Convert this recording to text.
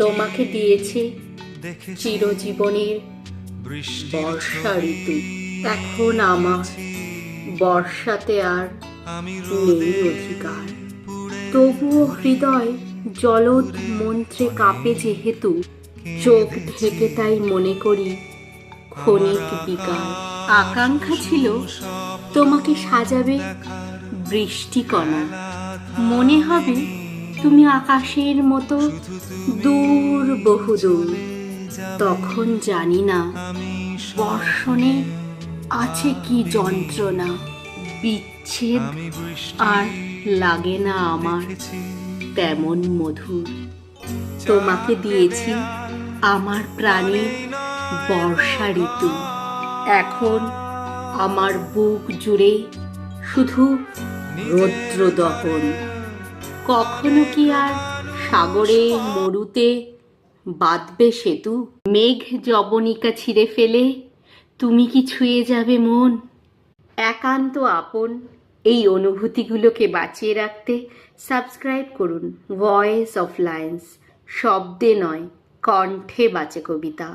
তোমাকে দিয়েছি চিরজীবনের বর্ষা ঋতু। এখন আমার বর্ষাতে আর নেই অধিকার। তবুও হৃদয় জলদ মন্ত্রে কাঁপে যেহেতু, চোখ ঢেকে তাই মনে করি ক্ষণিক বিকার। আকাঙ্ক্ষা ছিল তোমাকে সাজাবে বৃষ্টিকণা, মনে হবে তুমি আকাশের মতো দূর বহুদূর। তখন জানি না বর্ষণে আছে কি যন্ত্রণা, বিচ্ছেদ আর লাগে না আমার তেমন মধুর। তোমাকে দিয়েছি আমার প্রাণের বর্ষা ঋতু। এখন আমার বুক জুড়ে শুধু রৌদ্র দহন। কখনো কি আর সাগরে মরুতে বাঁধবে সেতু? মেঘ জবনিকা ছিঁড়ে ফেলে তুমি কি ছুঁয়ে যাবে মন? একান্ত আপন এই অনুভূতিগুলোকে বাঁচিয়ে রাখতে সাবস্ক্রাইব করুন ভয়েস অফ লায়ন্স। শব্দে নয়, কণ্ঠে বাঁচে কবিতা।